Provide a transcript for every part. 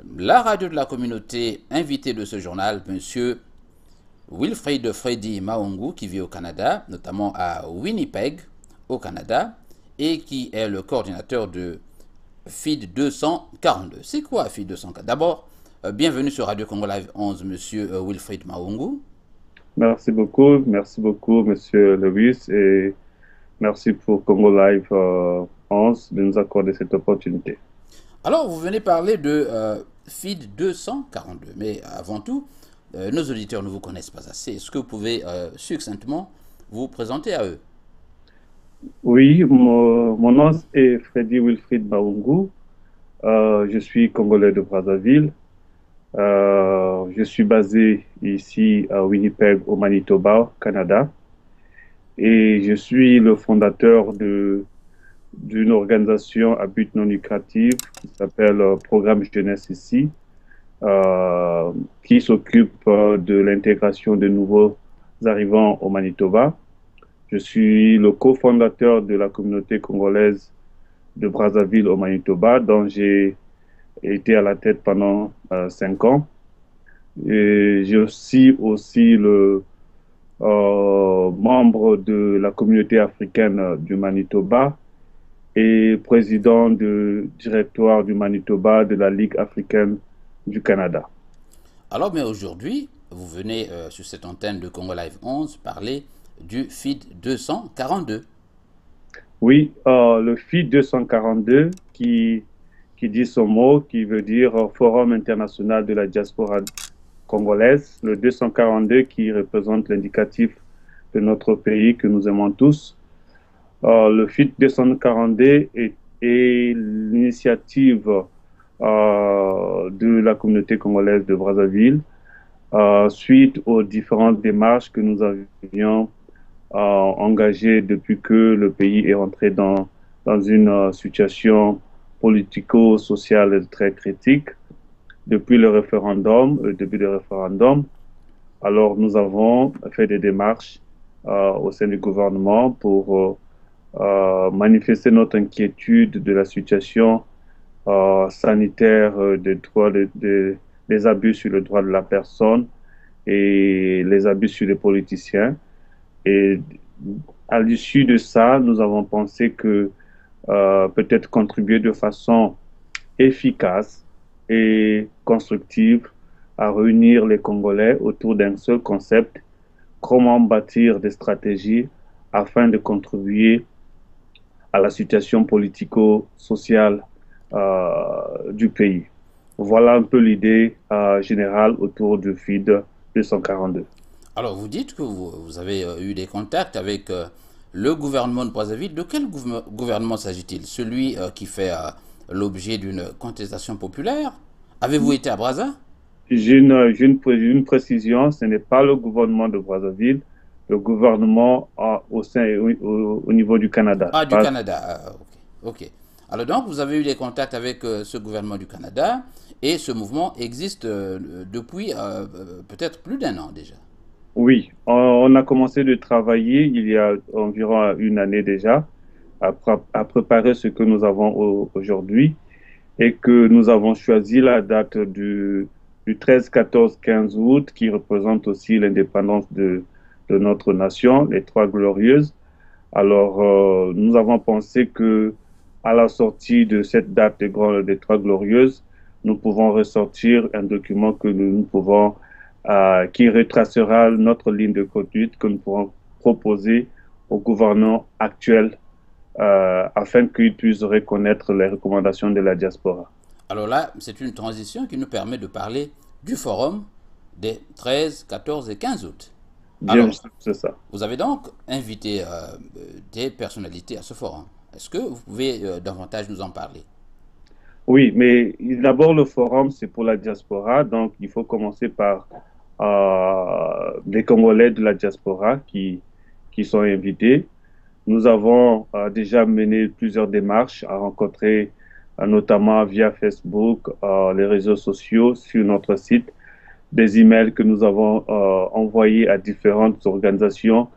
La radio de la communauté, invité de ce journal, Monsieur Wilfried Freddy Maungu, qui vit au Canada, notamment à Winnipeg, au Canada, et qui est le coordinateur de FID 242. C'est quoi FID 242? D'abord, bienvenue sur Radio Congo Live 11, Monsieur Wilfried Maungu. Merci beaucoup, Monsieur Lewis, et merci pour Congo Live 11 de nous accorder cette opportunité. Alors, vous venez parler de FID 242, mais avant tout, nos auditeurs ne vous connaissent pas assez. Est-ce que vous pouvez succinctement vous présenter à eux? Oui, mon nom est Freddy Wilfried Maungu. Je suis Congolais de Brazzaville. Je suis basé ici à Winnipeg, au Manitoba, Canada. Et je suis le fondateur d'une organisation à but non lucratif qui s'appelle Programme Jeunesse ici, qui s'occupe de l'intégration de nouveaux arrivants au Manitoba. Je suis le cofondateur de la communauté congolaise de Brazzaville au Manitoba, dont j'ai été à la tête pendant 5 ans. Et je suis aussi le membre de la communauté africaine du Manitoba et président du directoire du Manitoba de la Ligue africaine du Canada. Alors, mais aujourd'hui, vous venez sur cette antenne de Congo Live 11 parler du FID 242. Oui, le FID 242 qui dit son mot, qui veut dire Forum international de la diaspora congolaise, le 242 qui représente l'indicatif de notre pays que nous aimons tous. Le FID 242 est l'initiative de la communauté congolaise de Brazzaville suite aux différentes démarches que nous avions engagées depuis que le pays est entré dans une situation politico-sociale très critique depuis le début du référendum. Alors, nous avons fait des démarches au sein du gouvernement pour manifester notre inquiétude de la situation sanitaire des abus sur le droit de la personne et les abus sur les politiciens. Et à l'issue de ça, nous avons pensé que peut-être contribuer de façon efficace et constructive à réunir les Congolais autour d'un seul concept, comment bâtir des stratégies afin de contribuer à la situation politico-sociale du pays. Voilà un peu l'idée générale autour du FID 242. Alors, vous dites que vous avez eu des contacts avec le gouvernement de Brazzaville. De quel gouvernement s'agit-il? Celui qui fait l'objet d'une contestation populaire? Avez-vous été à Brazza? J'ai une précision, ce n'est pas le gouvernement de Brazzaville, le gouvernement au niveau du Canada. Ah, du Canada. Ah, ok. Ok. Alors donc, vous avez eu des contacts avec ce gouvernement du Canada et ce mouvement existe depuis peut-être plus d'un an déjà. Oui, on a commencé de travailler il y a environ une année déjà à préparer ce que nous avons aujourd'hui et que nous avons choisi la date du 13, 14, 15 août qui représente aussi l'indépendance de notre nation, les Trois Glorieuses. Alors, nous avons pensé que à la sortie de cette date des Trois Glorieuses, nous pouvons ressortir un document que nous pouvons, qui retracera notre ligne de conduite que nous pourrons proposer au gouvernement actuel afin qu'il puisse reconnaître les recommandations de la diaspora. Alors là, c'est une transition qui nous permet de parler du forum des 13, 14 et 15 août. Bien, Alors, c'est ça. vous avez donc invité des personnalités à ce forum. Est-ce que vous pouvez davantage nous en parler? Oui, mais d'abord, le forum, c'est pour la diaspora. Donc, il faut commencer par les Congolais de la diaspora qui sont invités. Nous avons déjà mené plusieurs démarches à rencontrer, notamment via Facebook, les réseaux sociaux, sur notre site, des emails que nous avons envoyés à différentes organisations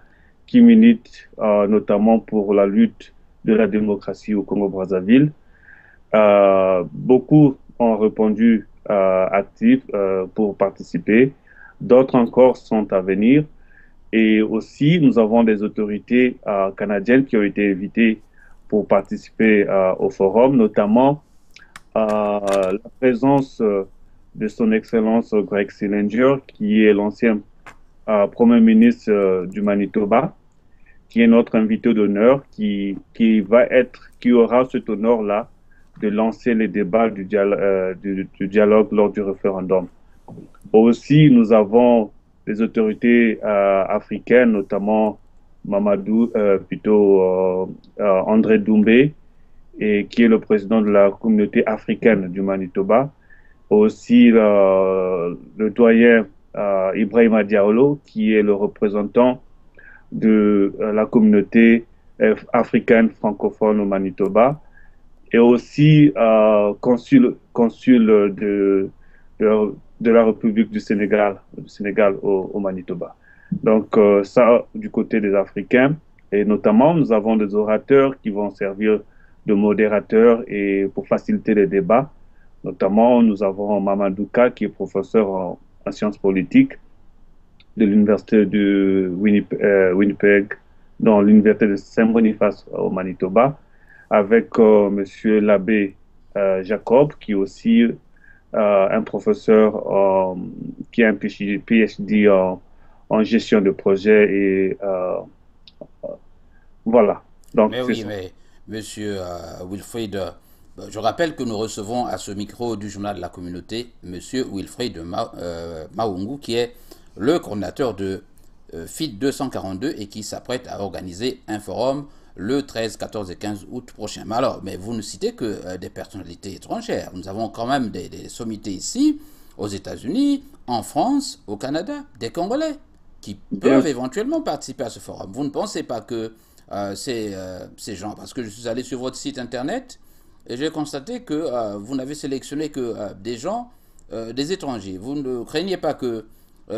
qui militent notamment pour la lutte de la démocratie au Congo-Brazzaville. Beaucoup ont répondu actifs pour participer. D'autres encore sont à venir. Et aussi, nous avons des autorités canadiennes qui ont été invitées pour participer au forum, notamment la présence de son Excellence Greg Sillinger, qui est l'ancien Premier ministre du Manitoba, qui est notre invité d'honneur, qui aura cet honneur-là de lancer les débats du dialogue lors du référendum. Aussi, nous avons des autorités africaines, notamment André Doumbé, et qui est le président de la communauté africaine du Manitoba. Aussi, le doyen Ibrahima Diallo, qui est le représentant de la communauté africaine francophone au Manitoba, et aussi consul de la République du Sénégal au Manitoba. Donc, ça, du côté des Africains, et notamment, nous avons des orateurs qui vont servir de modérateurs et pour faciliter les débats. Notamment, nous avons Mamadouka, qui est professeur en sciences politiques de l'université de Winnipeg, dans l'université de Saint-Boniface au Manitoba, avec monsieur l'abbé Jacob, qui est aussi un professeur qui a un PhD en gestion de projet et voilà. Donc, Mais oui, mais monsieur Wilfried, je rappelle que nous recevons à ce micro du journal de la communauté monsieur Wilfried Maungu, qui est le coordinateur de FIT 242 et qui s'apprête à organiser un forum le 13, 14 et 15 août prochain. Mais vous ne citez que des personnalités étrangères. Nous avons quand même des sommités ici, aux États-Unis, en France, au Canada, des Congolais qui peuvent éventuellement participer à ce forum. Vous ne pensez pas que ces gens, parce que je suis allé sur votre site internet et j'ai constaté que vous n'avez sélectionné que des gens, des étrangers. Vous ne craignez pas que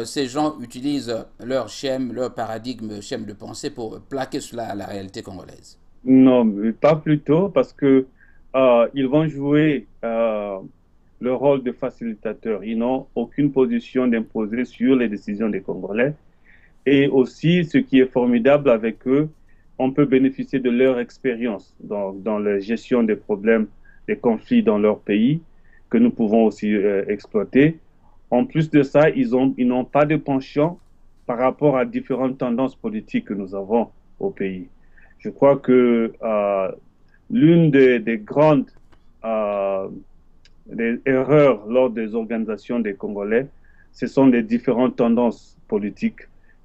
ces gens utilisent leur schème, leur paradigme, schème de pensée pour plaquer cela à la réalité congolaise? Non, pas plutôt, parce que ils vont jouer le rôle de facilitateur. Ils n'ont aucune position d'imposer sur les décisions des Congolais. Et aussi, ce qui est formidable avec eux, on peut bénéficier de leur expérience dans la gestion des problèmes, des conflits dans leur pays, que nous pouvons aussi exploiter. En plus de ça, ils n'ont pas de penchant par rapport à différentes tendances politiques que nous avons au pays. Je crois que l'une des grandes des erreurs lors des organisations des Congolais, ce sont les différentes tendances politiques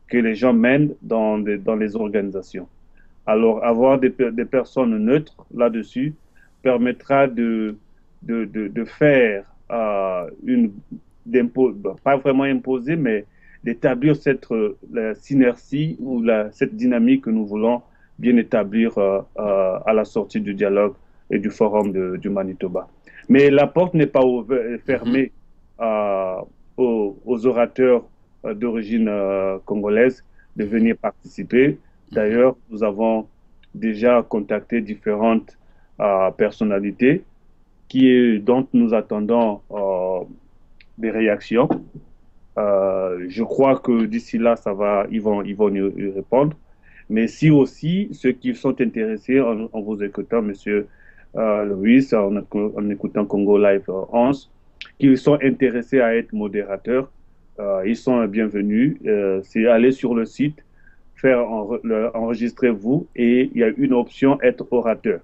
que les gens mènent dans les organisations. Alors, avoir des personnes neutres là-dessus permettra de faire pas vraiment imposer, mais d'établir la synergie ou cette dynamique que nous voulons bien établir à la sortie du dialogue et du forum du Manitoba. Mais la porte n'est pas fermée aux orateurs d'origine congolaise de venir participer. D'ailleurs, nous avons déjà contacté différentes personnalités dont nous attendons des réactions. Je crois que d'ici là, ils vont y répondre. Mais si aussi ceux qui sont intéressés en vous écoutant, Monsieur Louis, en écoutant Congo Live 11, qui sont intéressés à être modérateurs, ils sont bienvenus. C'est aller sur le site, enregistrez-vous et il y a une option être orateur.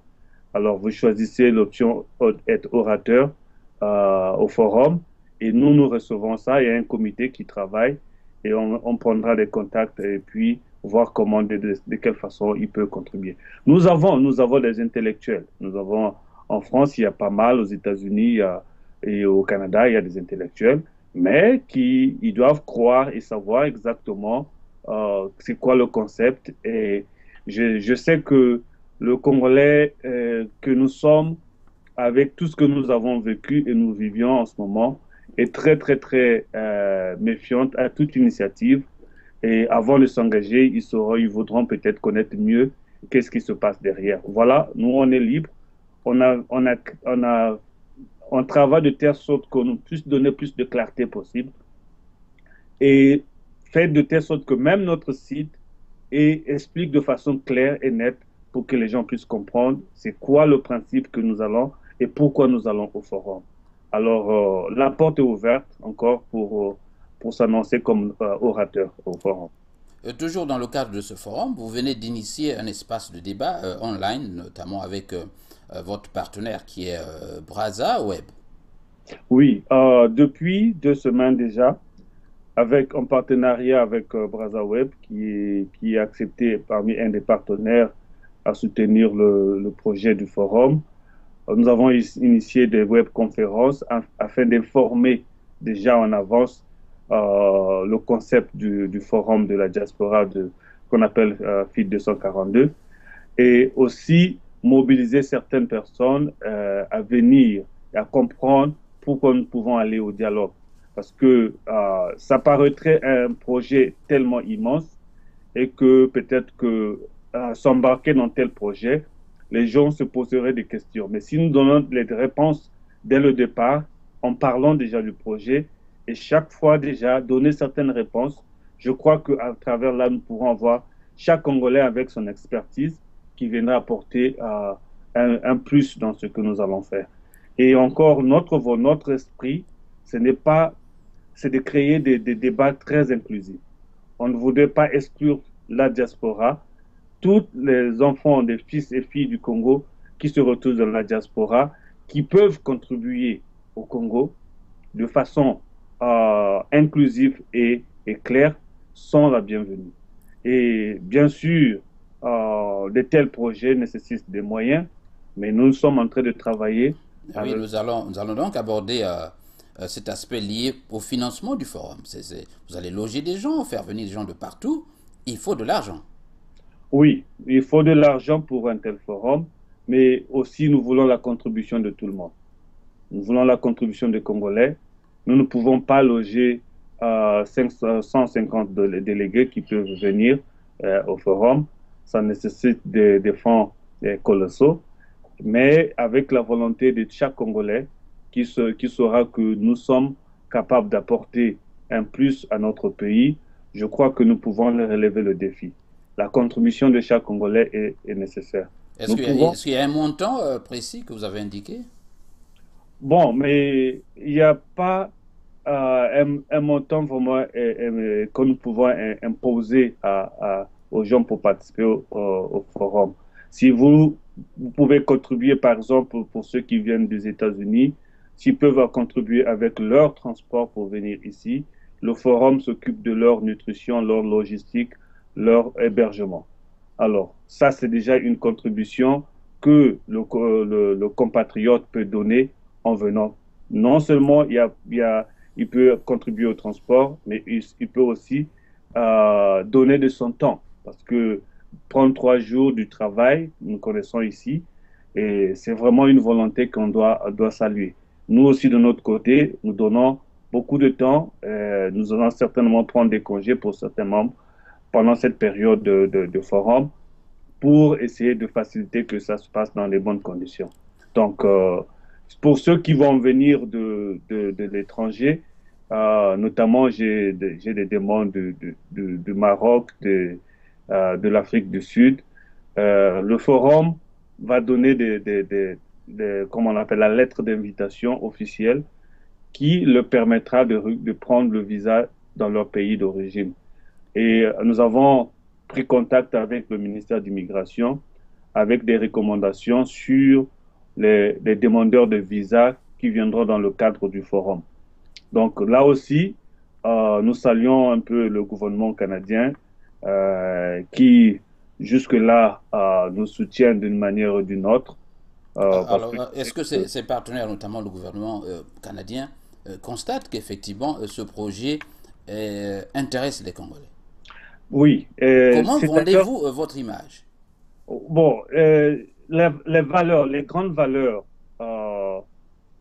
Alors vous choisissez l'option être orateur au forum et nous recevons ça. Il y a un comité qui travaille et on prendra des contacts et puis voir comment, de quelle façon il peut contribuer. Nous avons des intellectuels. Nous avons en France, il y a pas mal, aux États-Unis et au Canada, il y a des intellectuels, mais ils doivent croire et savoir exactement c'est quoi le concept. Et je sais que le Congolais que nous sommes, avec tout ce que nous avons vécu et nous vivions en ce moment, est très, très, très méfiante à toute initiative. Et avant de s'engager, ils voudront peut-être connaître mieux qu'est-ce qui se passe derrière. Voilà, nous, on est libre. On on travaille de telle sorte qu'on puisse donner plus de clarté possible et faire de telle sorte que même notre site explique de façon claire et nette pour que les gens puissent comprendre c'est quoi le principe que nous allons et pourquoi nous allons au forum. Alors, la porte est ouverte encore pour s'annoncer comme orateur au forum. Toujours dans le cadre de ce forum, vous venez d'initier un espace de débat online, notamment avec votre partenaire qui est Braza Web. Oui, depuis 2 semaines déjà, avec un partenariat avec BrazaWeb qui est accepté parmi un des partenaires à soutenir le projet du forum. Nous avons initié des webconférences afin d'informer déjà en avance le concept du forum de la diaspora qu'on appelle FID 242 et aussi mobiliser certaines personnes à venir et à comprendre pourquoi nous pouvons aller au dialogue. Parce que ça paraîtrait un projet tellement immense et que peut-être que s'embarquer dans tel projet, les gens se poseraient des questions. Mais si nous donnons les réponses dès le départ, en parlant déjà du projet, et chaque fois déjà donner certaines réponses, je crois qu'à travers là, nous pourrons avoir chaque Congolais avec son expertise qui viendra apporter un plus dans ce que nous allons faire. Et encore, notre esprit, ce n'est pas, c'est de créer des débats très inclusifs. On ne voudrait pas exclure la diaspora. Tous les enfants des fils et filles du Congo qui se retrouvent dans la diaspora, qui peuvent contribuer au Congo de façon inclusive et claire, sont la bienvenue. Et bien sûr, de tels projets nécessitent des moyens, mais nous sommes en train de travailler. Oui, nous allons donc aborder cet aspect lié au financement du forum. Vous allez loger des gens, faire venir des gens de partout. Il faut de l'argent. Oui, il faut de l'argent pour un tel forum, mais aussi nous voulons la contribution de tout le monde. Nous voulons la contribution des Congolais. Nous ne pouvons pas loger 150 délégués qui peuvent venir au forum. Ça nécessite des fonds colossaux, mais avec la volonté de chaque Congolais qui saura que nous sommes capables d'apporter un plus à notre pays, je crois que nous pouvons relever le défi. La contribution de chaque Congolais est nécessaire. Est-ce qu'il y a un montant précis que vous avez indiqué? Bon, mais il n'y a pas un montant vraiment que nous pouvons imposer aux gens pour participer au forum. Si vous pouvez contribuer, par exemple, pour ceux qui viennent des États-Unis, s'ils peuvent contribuer avec leur transport pour venir ici, le forum s'occupe de leur nutrition, leur logistique, leur hébergement. Alors, ça, c'est déjà une contribution que le compatriote peut donner en venant. Non seulement il peut contribuer au transport, mais il peut aussi donner de son temps. Parce que prendre 3 jours du travail, nous connaissons ici, et c'est vraiment une volonté qu'on doit saluer. Nous aussi, de notre côté, nous donnons beaucoup de temps. Nous allons certainement prendre des congés pour certains membres pendant cette période de forum pour essayer de faciliter que ça se passe dans les bonnes conditions. Donc, pour ceux qui vont venir de l'étranger, notamment j'ai des demandes du Maroc, de l'Afrique du Sud. Le forum va donner comment on appelle, la lettre d'invitation officielle qui leur permettra de prendre le visa dans leur pays d'origine. Et nous avons pris contact avec le ministère de l'Immigration avec des recommandations sur les demandeurs de visa qui viendront dans le cadre du forum. Donc là aussi, nous saluons un peu le gouvernement canadien qui jusque-là nous soutient d'une manière ou d'une autre. Alors, est-ce que ces partenaires, notamment le gouvernement canadien, constatent qu'effectivement ce projet intéresse les Congolais? Oui. Comment vendez-vous votre image? Bon, les valeurs, les grandes valeurs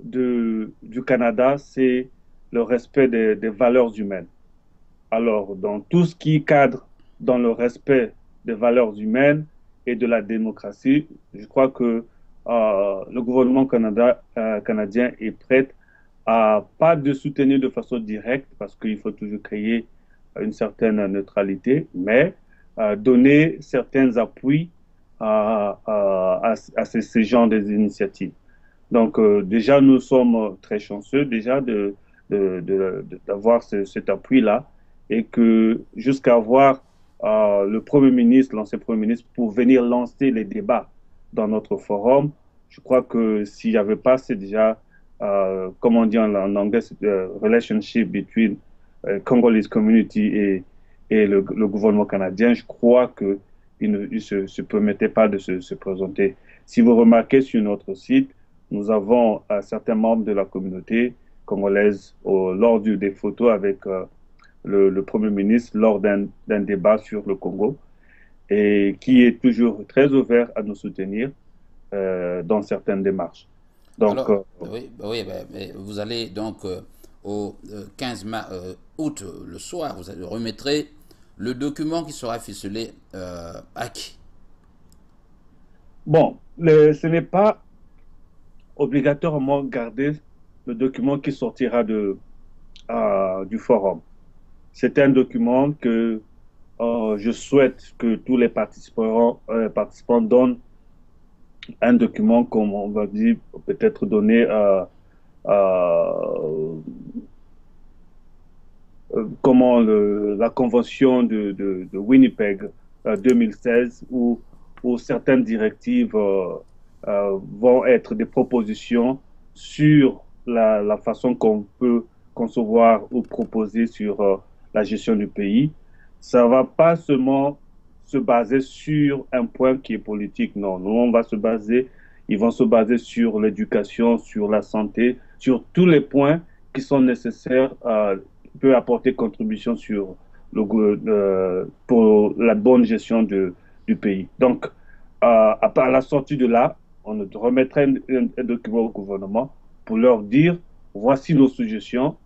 du Canada, c'est le respect des valeurs humaines. Alors, dans tout ce qui cadre dans le respect des valeurs humaines et de la démocratie, je crois que le gouvernement canadien est prêt à pas de soutenir de façon directe parce qu'il faut toujours créer une certaine neutralité, mais donner certains appuis à ces genres d'initiatives. Donc, déjà, nous sommes très chanceux déjà d'avoir cet appui-là et que jusqu'à avoir le Premier ministre, l'ancien Premier ministre, pour venir lancer les débats dans notre forum, je crois que s'il n'y avait pas, c'est déjà, comme on dit en anglais, relationship between Congolese community et le gouvernement canadien, je crois qu'il ne se permettait pas de se présenter. Si vous remarquez sur notre site, nous avons certains membres de la communauté congolaise lors des photos avec le Premier ministre lors d'un débat sur le Congo et qui est toujours très ouvert à nous soutenir dans certaines démarches. Donc, Alors, oui, oui mais vous allez donc au 15 août, le soir, vous remettrez le document qui sera ficelé à qui? bon, ce n'est pas obligatoirement garder le document qui sortira du forum. C'est un document que je souhaite que tous les participants donnent un document, comme on va dire, peut-être donné comment la convention de Winnipeg 2016, où certaines directives vont être des propositions sur la façon qu'on peut concevoir ou proposer sur la gestion du pays. Ça ne va pas seulement se baser sur un point qui est politique, non. Nous, ils vont se baser sur l'éducation, sur la santé, sur tous les points qui sont nécessaires, peut apporter contribution pour la bonne gestion du pays. Donc, à la sortie de là, on remettra un document au gouvernement pour leur dire, voici nos suggestions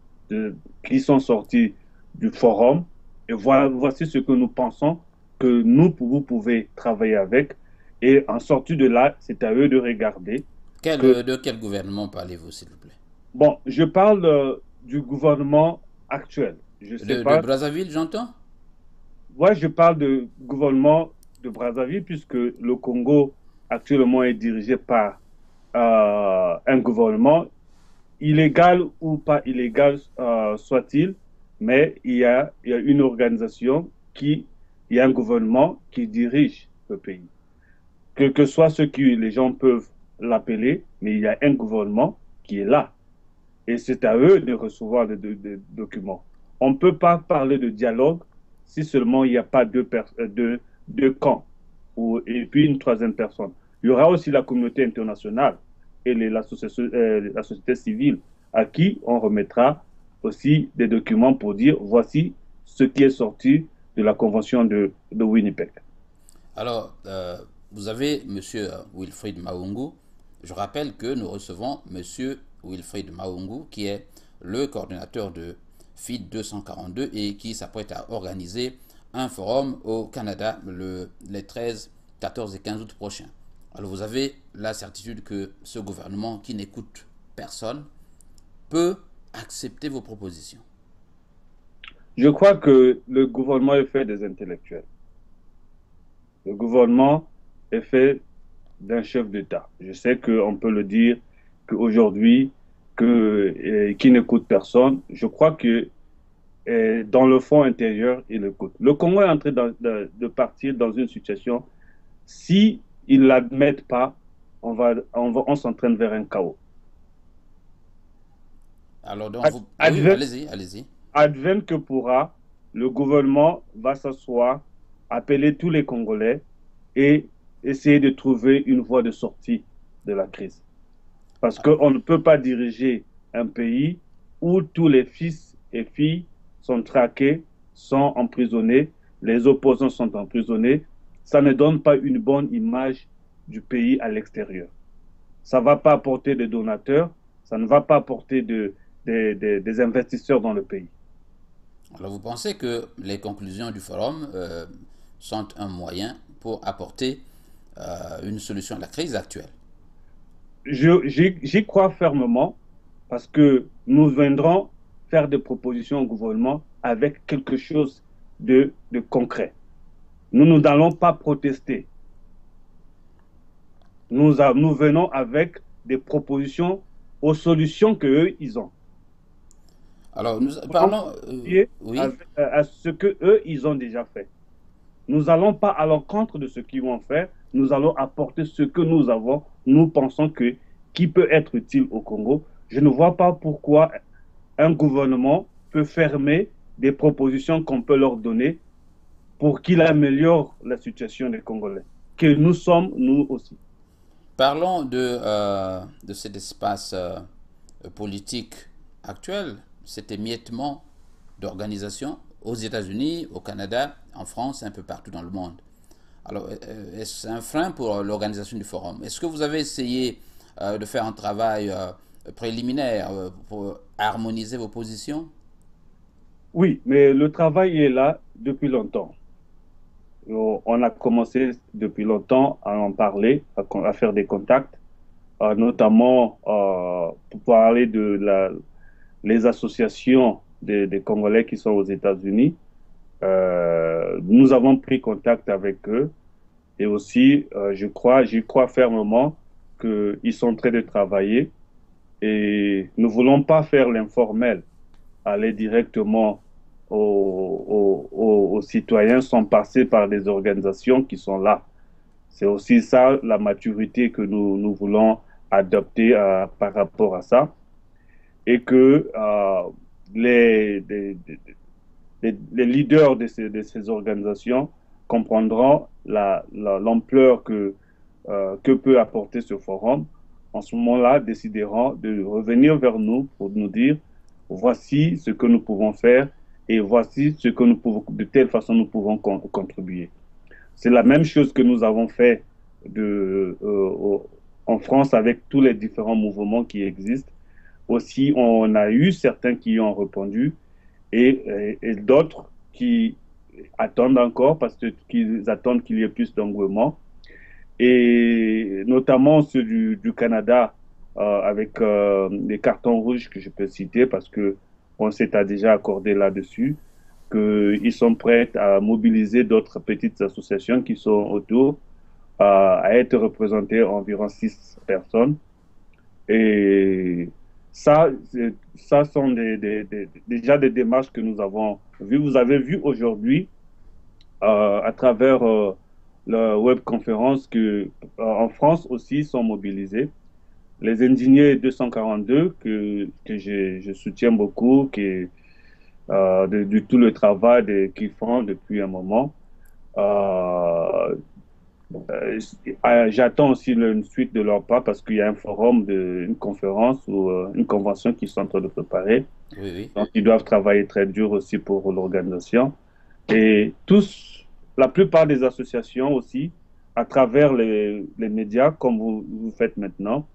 qui sont sorties du forum et voici ce que nous pensons que vous pouvez travailler avec. Et en sortie de là, c'est à eux de regarder que, De quel gouvernement parlez-vous, s'il vous plaît? bon, je parle du gouvernement actuel. Je sais De pas. Brazzaville, j'entends? Moi, je parle de gouvernement de Brazzaville puisque le Congo actuellement est dirigé par un gouvernement illégal ou pas illégal soit-il, mais il y a une organisation il y a un gouvernement qui dirige le pays. Quel que soit ce que les gens peuvent l'appeler, mais il y a un gouvernement qui est là. Et c'est à eux de recevoir les documents. On ne peut pas parler de dialogue si seulement il n'y a pas deux camps et puis une troisième personne. Il y aura aussi la communauté internationale et la société civile à qui on remettra aussi des documents pour dire voici ce qui est sorti de la convention de Winnipeg. Alors, vous avez M. Wilfried Maungu. Je rappelle que nous recevons M. Wilfried Maungu, qui est le coordinateur de FID 242 et qui s'apprête à organiser un forum au Canada les 13, 14 et 15 août prochains. Alors vous avez la certitude que ce gouvernement qui n'écoute personne peut accepter vos propositions. Je crois que le gouvernement est fait des intellectuels. Le gouvernement est fait d'un chef d'État. Je sais qu'on peut le dire qu'aujourd'hui, qui n'écoute personne. Je crois que dans le fond intérieur, il écoute. Le Congo est en train de partir dans une situation, si ils ne l'admettent pas, on s'entraîne vers un chaos. Alors donc, oui, Advienne, allez-y, allez-y. advienne que pourra, le gouvernement va s'asseoir, appeler tous les Congolais et essayer de trouver une voie de sortie de la crise. Parce qu'on ne peut pas diriger un pays où tous les fils et filles sont traqués, sont emprisonnés, les opposants sont emprisonnés. Ça ne donne pas une bonne image du pays à l'extérieur. Ça ne va pas apporter des donateurs, ça ne va pas apporter des investisseurs dans le pays. Alors vous pensez que les conclusions du forum sont un moyen pour apporter une solution à la crise actuelle? J'y crois fermement parce que nous viendrons faire des propositions au gouvernement avec quelque chose de concret. Nous n'allons pas protester. Nous venons avec des propositions aux solutions qu'eux, ils ont. Alors, nous Nous allons parlons. contribuer Oui. à ce qu'eux, ils ont déjà fait. Nous n'allons pas à l'encontre de ce qu'ils vont faire. Nous allons apporter ce que nous avons. Nous pensons que qui peut être utile au Congo. Je ne vois pas pourquoi un gouvernement peut fermer des propositions qu'on peut leur donner pour qu'il améliore la situation des Congolais, que nous sommes, nous aussi. Parlons de cet espace politique actuel, cet émiettement d'organisation aux États-Unis, au Canada, en France, un peu partout dans le monde. Alors, est-ce un frein pour l'organisation du forum? Est-ce que vous avez essayé de faire un travail préliminaire pour harmoniser vos positions? Oui, mais le travail est là depuis longtemps. On a commencé depuis longtemps à en parler, à faire des contacts, notamment pour parler de les associations des Congolais qui sont aux États-Unis. Nous avons pris contact avec eux et aussi, j'y crois fermement qu'ils sont en train de travailler et nous ne voulons pas faire l'informel, aller directement aux citoyens sans passer par des organisations qui sont là. C'est aussi ça la maturité que nous voulons adopter par rapport à ça et que les, les leaders de ces organisations comprendront l'ampleur que peut apporter ce forum. En ce moment-là, décideront de revenir vers nous pour nous dire voici ce que nous pouvons faire et voici ce que nous pouvons, de telle façon nous pouvons contribuer. C'est la même chose que nous avons fait en France avec tous les différents mouvements qui existent. Aussi, on a eu certains qui ont répondu et d'autres qui attendent encore parce qu'ils attendent qu'il y ait plus d'engouement. Et notamment ceux du Canada avec les cartons rouges que je peux citer parce que on s'est déjà accordé là-dessus, qu'ils sont prêts à mobiliser d'autres petites associations qui sont autour, à être représentées environ 6 personnes. Et ça sont déjà des démarches que nous avons vues. Vous avez vu aujourd'hui, à travers la webconférence, que en France aussi sont mobilisés. Les ingénieurs 242, que je soutiens beaucoup, de tout le travail qu'ils font depuis un moment. Euh, J'attends aussi une suite de leur part parce qu'il y a un forum, une conférence ou une convention qui sont en train de préparer. Oui, oui. Donc, ils doivent travailler très dur aussi pour l'organisation. Et la plupart des associations aussi, à travers les médias, comme vous faites maintenant,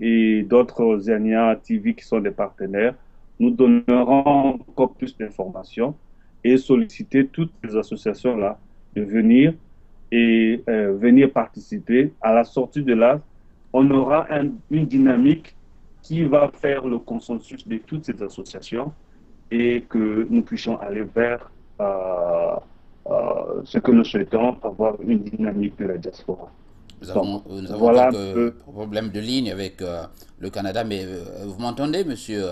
et d'autres Zania TV qui sont des partenaires, nous donnerons encore plus d'informations et solliciter toutes les associations-là de venir et venir participer. À la sortie de là, on aura une dynamique qui va faire le consensus de toutes ces associations et que nous puissions aller vers ce que nous souhaitons, avoir une dynamique de la diaspora. Donc, Nous avons voilà un quelques peu. problèmes de ligne avec le Canada, mais vous m'entendez, monsieur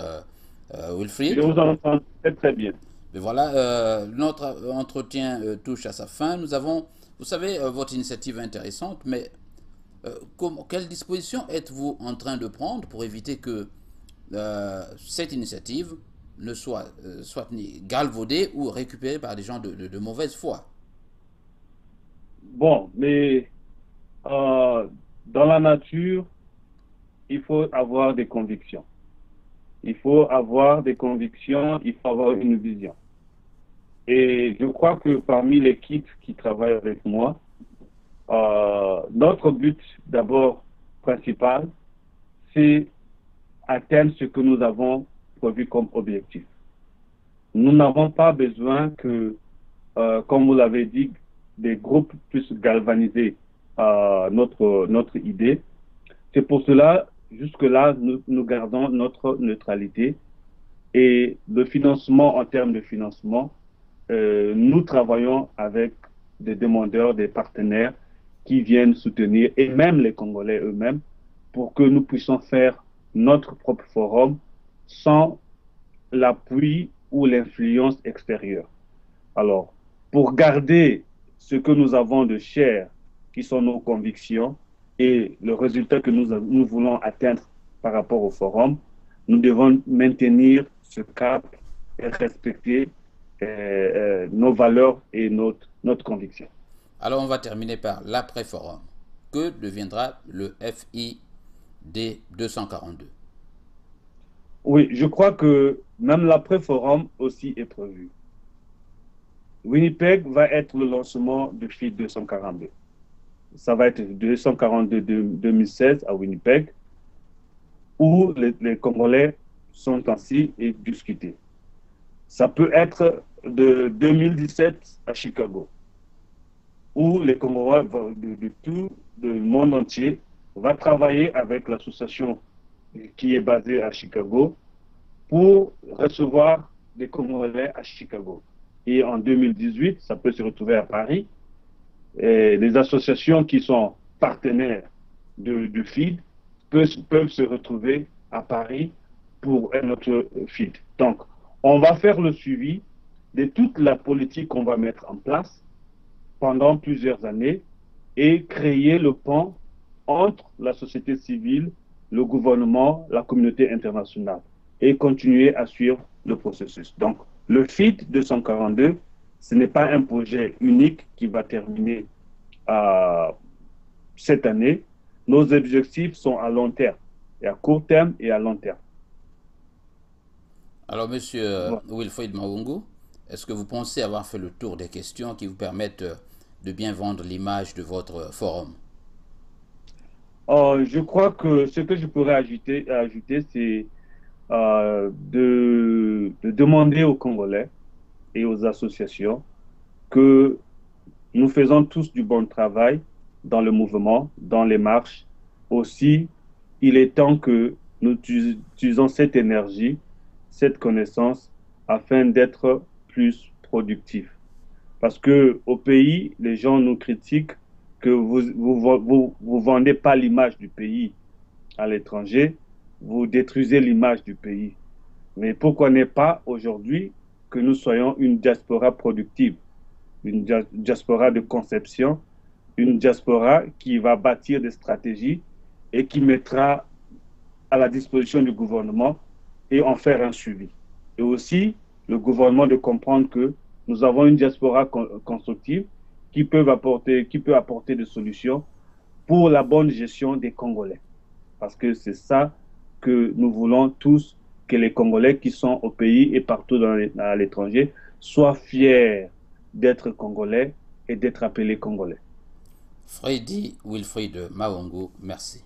Je Wilfried? vous entends très, très bien. Mais voilà, notre entretien touche à sa fin. Nous avons, vous savez, votre initiative est intéressante, mais quelles dispositions êtes-vous en train de prendre pour éviter que cette initiative ne soit ni galvaudée ou récupérée par des gens de mauvaise foi? Bon, mais dans la nature, il faut avoir des convictions. Il faut avoir des convictions, il faut avoir une vision. Et je crois que parmi l'équipe qui travaille avec moi, notre but d'abord principal, c'est atteindre ce que nous avons prévu comme objectif. Nous n'avons pas besoin que, comme vous l'avez dit, des groupes puissent galvaniser notre idée. C'est pour cela, jusque-là, nous gardons notre neutralité et le financement, en termes de financement, nous travaillons avec des demandeurs, des partenaires qui viennent soutenir, et même les Congolais eux-mêmes, pour que nous puissions faire notre propre forum sans l'appui ou l'influence extérieure. Alors, pour garder ce que nous avons de cher, qui sont nos convictions, et le résultat que nous voulons atteindre par rapport au forum, nous devons maintenir ce cap et respecter nos valeurs et notre conviction. Alors, on va terminer par l'après-forum. Que deviendra le FID 242? Oui, je crois que même l'après-forum aussi est prévu. Winnipeg va être le lancement du FID 242. Ça va être 242 de 2016 à Winnipeg, où les Congolais sont ainsi et discutés. Ça peut être de 2017 à Chicago, où les Congolais de tout le monde entier vont travailler avec l'association qui est basée à Chicago pour recevoir des Congolais à Chicago. Et en 2018, ça peut se retrouver à Paris. Et les associations qui sont partenaires du FID peuvent se retrouver à Paris pour un autre FID. Donc, on va faire le suivi de toute la politique qu'on va mettre en place pendant plusieurs années et créer le pont entre la société civile, le gouvernement, la communauté internationale et continuer à suivre le processus. Donc, le FID 242, ce n'est pas un projet unique qui va terminer cette année. Nos objectifs sont à long terme, et à court terme et à long terme. Alors, monsieur Voilà. Wilfried Mahungu, est-ce que vous pensez avoir fait le tour des questions qui vous permettent de bien vendre l'image de votre forum? Je crois que ce que je pourrais ajouter c'est de demander aux Congolais et aux associations que nous faisons tous du bon travail dans le mouvement, dans les marches. Aussi, il est temps que nous utilisons cette énergie, cette connaissance, afin d'être plus productifs. Parce que au pays, les gens nous critiquent que vous vendez pas l'image du pays à l'étranger, vous détruisez l'image du pays. Mais pourquoi n'est pas aujourd'hui que nous soyons une diaspora productive, une diaspora de conception, une diaspora qui va bâtir des stratégies et qui mettra à la disposition du gouvernement et en faire un suivi. Et aussi, le gouvernement de comprendre que nous avons une diaspora constructive qui peut apporter des solutions pour la bonne gestion des Congolais. Parce que c'est ça que nous voulons tous, que les Congolais qui sont au pays et partout à l'étranger soient fiers d'être Congolais et d'être appelés Congolais. Freddy Wilfried Mahungu, merci.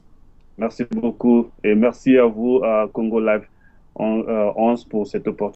Merci beaucoup et merci à vous, à Congo Live 11, pour cette opportunité.